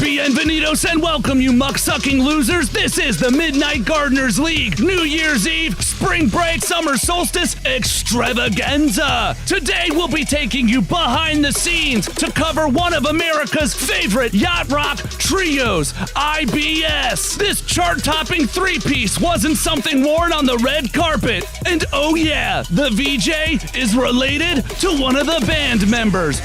Bienvenidos and welcome, you muck-sucking losers. This is the Midnight Gardeners League New Year's Eve, Spring Break, Summer Solstice Extravaganza. Today we'll be taking you behind the scenes to cover one of America's favorite yacht rock trios, IBS. This chart-topping three-piece wasn't something worn on the red carpet. And oh yeah, the VJ is related to one of the band members.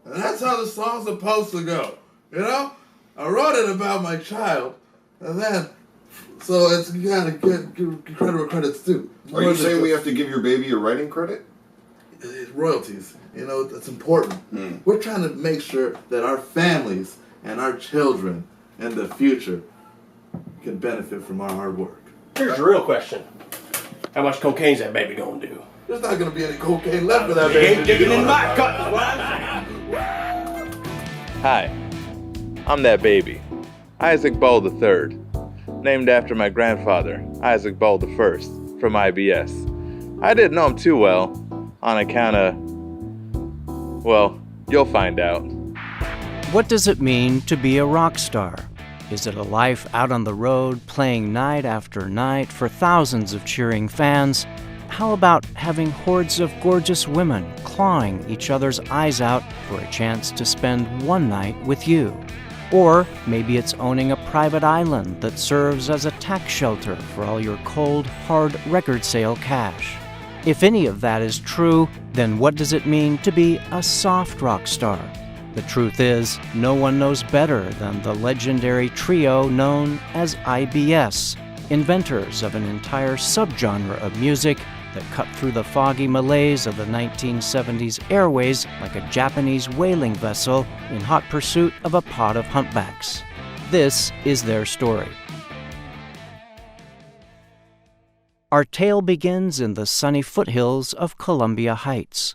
That's how the song's supposed to go, you know? I wrote it about my child, and then, so it's, you gotta give credit where credit's due. Are you saying we have to give your baby a writing credit? Royalties, you know, that's important. We're trying to make sure that our families and our children in the future can benefit from our hard work. Here's the real question. How much cocaine's that baby gonna do? There's not gonna be any cocaine left for that baby. Ain't digging in my cut. Hi, I'm that baby, Isaac Bowl III, named after my grandfather, Isaac Bowl I from IBS. I didn't know him too well, on account of, well, you'll find out. What does it mean to be a rock star? Is it a life out on the road, playing night after night for thousands of cheering fans? How about having hordes of gorgeous women clawing each other's eyes out for a chance to spend one night with you? Or maybe it's owning a private island that serves as a tax shelter for all your cold, hard record sale cash. If any of that is true, then what does it mean to be a soft rock star? The truth is, no one knows better than the legendary trio known as IBS, inventors of an entire subgenre of music that cut through the foggy malaise of the 1970s airways like a Japanese whaling vessel in hot pursuit of a pod of humpbacks. This is their story. Our tale begins in the sunny foothills of Columbia Heights.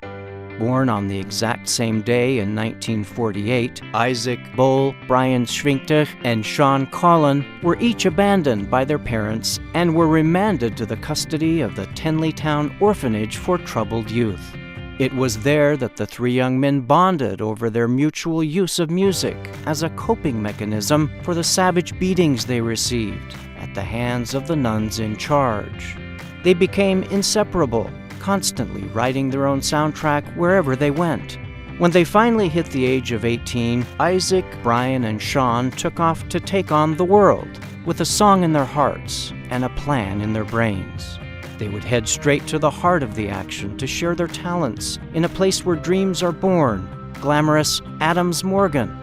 Born on the exact same day in 1948, Isaac Bowl, Brian Schwinkter, and Sean Collin were each abandoned by their parents and were remanded to the custody of the Tenleytown Orphanage for Troubled Youth. It was there that the three young men bonded over their mutual use of music as a coping mechanism for the savage beatings they received at the hands of the nuns in charge. They became inseparable, constantly writing their own soundtrack wherever they went. When they finally hit the age of 18, Isaac, Brian, and Sean took off to take on the world, with a song in their hearts and a plan in their brains. They would head straight to the heart of the action to share their talents in a place where dreams are born, glamorous Adams Morgan.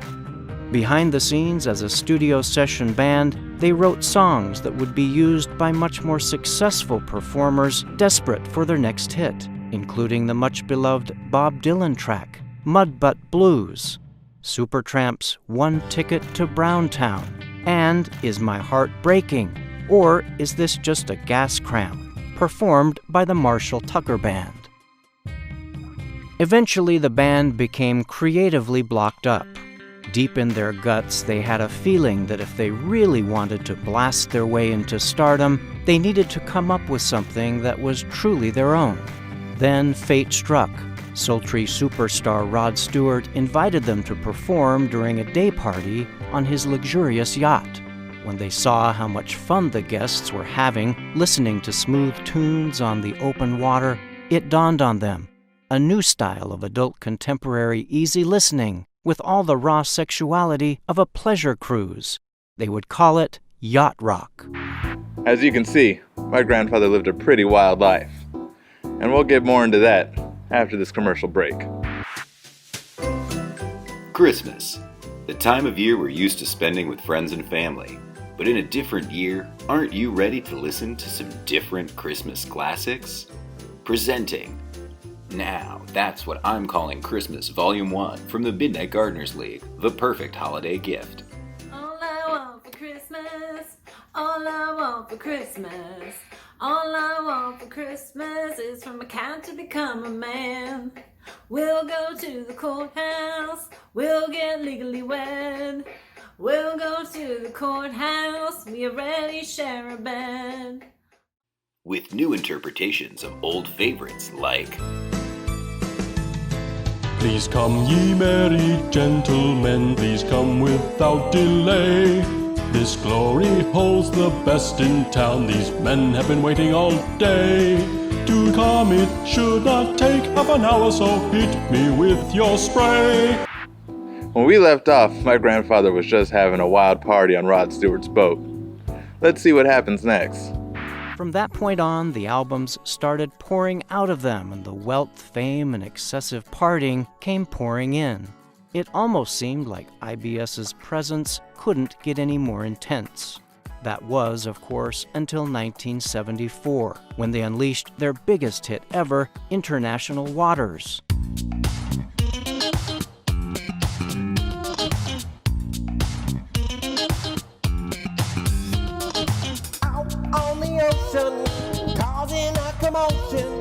Behind the scenes as a studio session band, they wrote songs that would be used by much more successful performers desperate for their next hit, including the much-beloved Bob Dylan track, Mud Butt Blues, Supertramp's One Ticket to Browntown, and Is My Heart Breaking? Or Is This Just a Gas Cramp? Performed by the Marshall Tucker Band. Eventually, the band became creatively blocked up. Deep in their guts, they had a feeling that if they really wanted to blast their way into stardom, they needed to come up with something that was truly their own. Then fate struck. Sultry superstar Rod Stewart invited them to perform during a day party on his luxurious yacht. When they saw how much fun the guests were having listening to smooth tunes on the open water, it dawned on them. A new style of adult contemporary easy listening with all the raw sexuality of a pleasure cruise. They would call it Yacht Rock. As you can see, my grandfather lived a pretty wild life. And we'll get more into that after this commercial break. Christmas, the time of year we're used to spending with friends and family. But in a different year, aren't you ready to listen to some different Christmas classics? Presenting Now, that's what I'm calling Christmas Volume 1 from the Midnight Gardeners League, the perfect holiday gift. All I want for Christmas, all I want for Christmas, all I want for Christmas is for my cat to become a man. We'll go to the courthouse, we'll get legally wed. We'll go to the courthouse, we already share a bed. With new interpretations of old favorites like Please come, ye merry gentlemen, please come without delay. This glory holds the best in town, these men have been waiting all day. To come it should not take half an hour, so hit me with your spray. When we left off, my grandfather was just having a wild party on Rod Stewart's boat. Let's see what happens next. From that point on, the albums started pouring out of them, and the wealth, fame, and excessive partying came pouring in. It almost seemed like IBS's presence couldn't get any more intense. That was, of course, until 1974, when they unleashed their biggest hit ever, International Waters. Causing a commotion,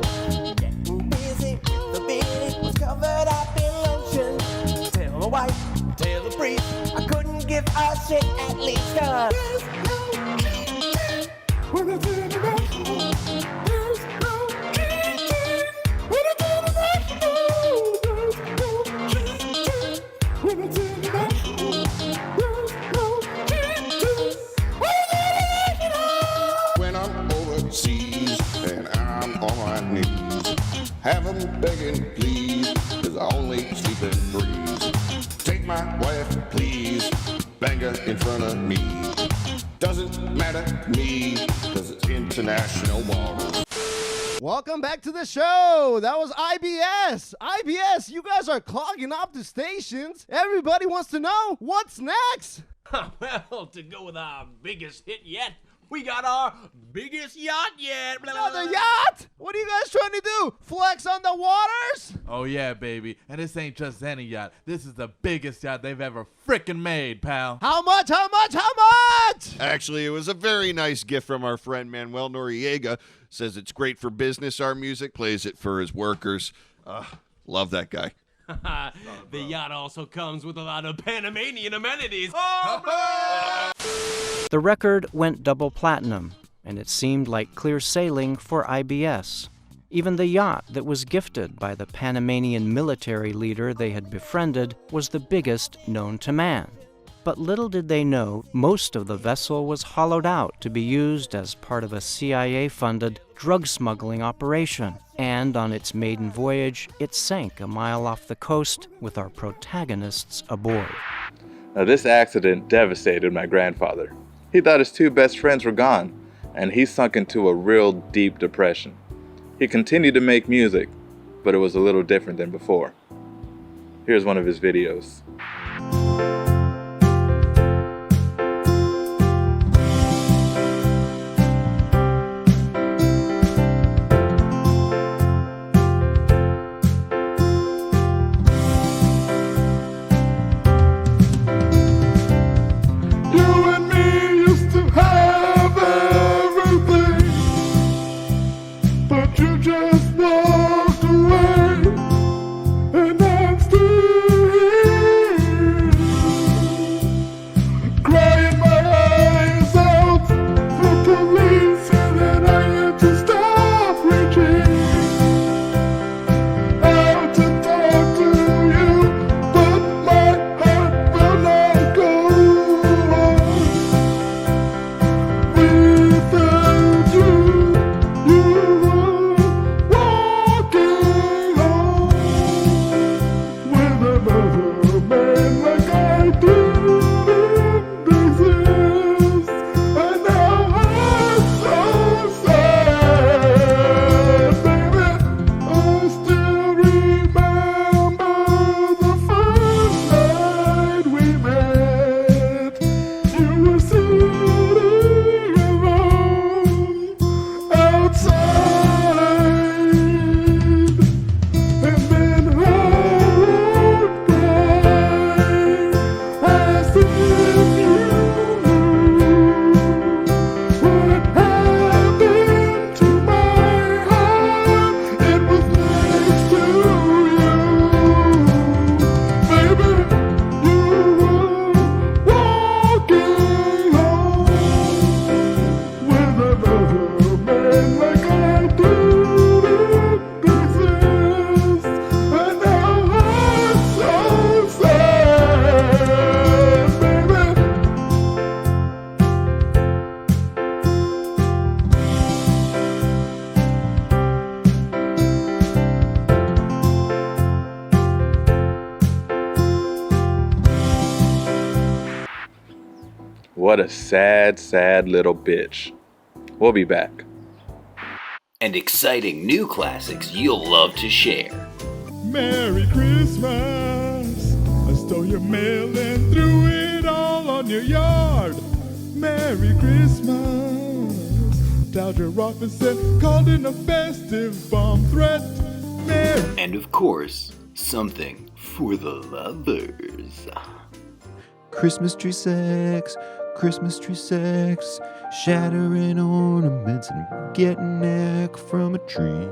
getting busy, the beat was covered up in lotion. Tell the wife, tell the priest, I couldn't give a shit at least, cause when it's international, there's no cheating. When it's international, there's no cheating. When it's international, there's no cheating. When I'm overseas and I'm on my knees, have 'em begging please, 'cause I only sleep in breeze. Take my wife please, bang her in front of me. Doesn't matter to me, 'cause it's international waters. Welcome back to the show. That was IBS. IBS, you guys are clogging up the stations. Everybody wants to know what's next. Well, to go with our biggest hit yet, we got our biggest yacht yet. Another yacht? What are you guys trying to do? Flex on the waters? Oh yeah, baby. And this ain't just any yacht. This is the biggest yacht they've ever frickin' made, pal. How much? How much? How much? Actually, it was a very nice gift from our friend Manuel Noriega. Says it's great for business, our music, plays it for his workers. Love that guy. The yacht also comes with a lot of Panamanian amenities. The record went double platinum, and it seemed like clear sailing for IBS. Even the yacht that was gifted by the Panamanian military leader they had befriended was the biggest known to man. But little did they know, most of the vessel was hollowed out to be used as part of a CIA-funded drug smuggling operation. And on its maiden voyage, it sank a mile off the coast with our protagonists aboard. Now, this accident devastated my grandfather. He thought his two best friends were gone, and he sunk into a real deep depression. He continued to make music, but it was a little different than before. Here's one of his videos. What a sad, sad little bitch. We'll be back. And exciting new classics you'll love to share. Merry Christmas. I stole your mail and threw it all on your yard. Merry Christmas. Dialed your office and called in a festive bomb threat. And of course, something for the lovers. Christmas tree sex, shattering ornaments and getting neck from a tree.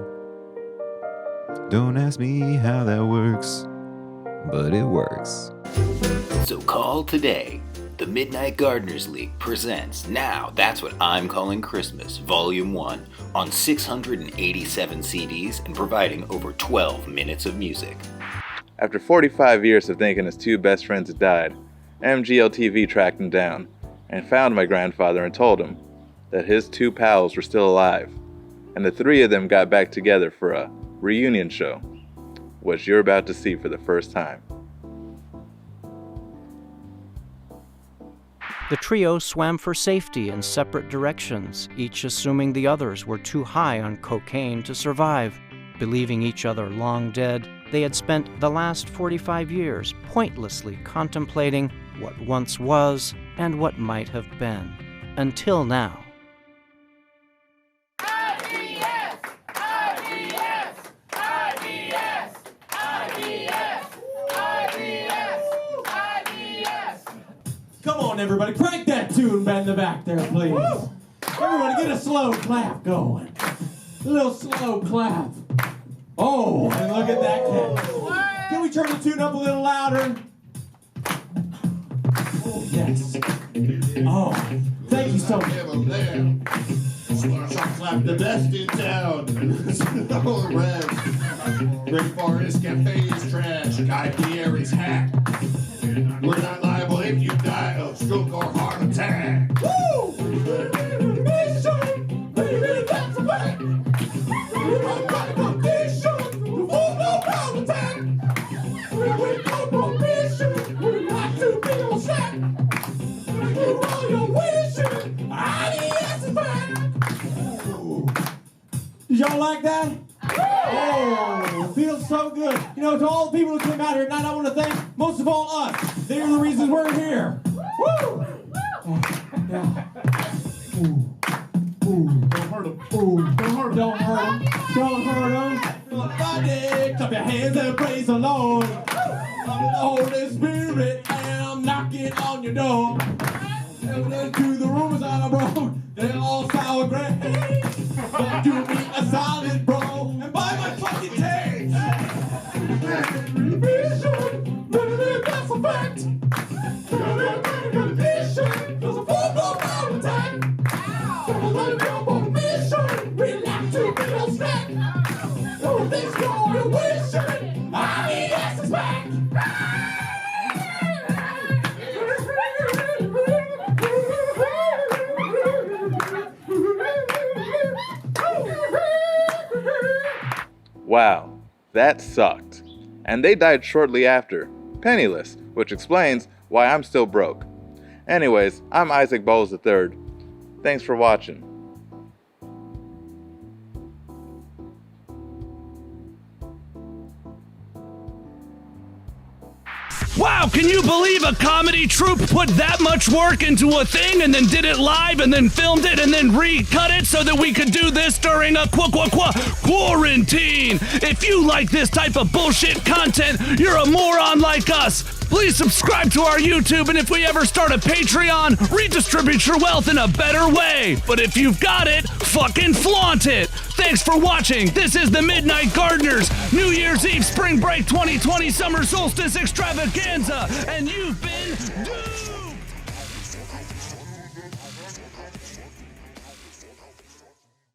Don't ask me how that works, but it works. So call today. The Midnight Gardeners League presents Now That's What I'm Calling Christmas, Volume 1, on 687 CDs and providing over 12 minutes of music. After 45 years of thinking his two best friends had died, MGLTV tracked him down and found my grandfather and told him that his two pals were still alive, and the three of them got back together for a reunion show, which you're about to see for the first time. The trio swam for safety in separate directions, each assuming the others were too high on cocaine to survive. Believing each other long dead, they had spent the last 45 years pointlessly contemplating what once was and what might have been. Until now. IBS! IBS! IBS! IBS! IBS! IBS! Come on, everybody, crank that tune in the back there, please. Woo! Everybody, get a slow clap going. A little slow clap. Oh, and look at that cat. Can we turn the tune up a little louder? Oh, yes. Oh, thank you so much. Clap the best in town. All around. Rainforest Cafe is trash. Guy Fieri's hack. We're not liable if you die of stroke or heart attack. Woo! Baby, that's a fact. Did y'all like that? Oh, it feels so good. You know, to all the people who came out here tonight, I want to thank, most of all, us. They're the reasons we're here. Woo! Yeah. Ooh. Don't hurt them. Ooh. Don't hurt them. Don't hurt them. Don't hurt them. Everybody, clap your hands and praise the Lord. I'm the Holy Spirit, and I'm knocking on your door. And to the rumors that I broke, they're all sour grapes. But do me a solid, bro, and buy my fucking taste. That's a fact. There's a full-blown power attack. Somebody on mission. We like to be on snack. Everything's going to wishing. IBS is back. Wow, that sucked. And they died shortly after, penniless, which explains why I'm still broke. Anyways, I'm Isaac Bowles III. Thanks for watching. Wow, can you believe a comedy troupe put that much work into a thing and then did it live and then filmed it and then recut it so that we could do this during a quarantine? If you like this type of bullshit content, you're a moron like us. Please subscribe to our YouTube, and if we ever start a Patreon, redistribute your wealth in a better way. But if you've got it, fucking flaunt it. Thanks for watching. This is the Midnight Gardeners New Year's Eve Spring Break 2020 Summer Solstice Extravaganza, and you've been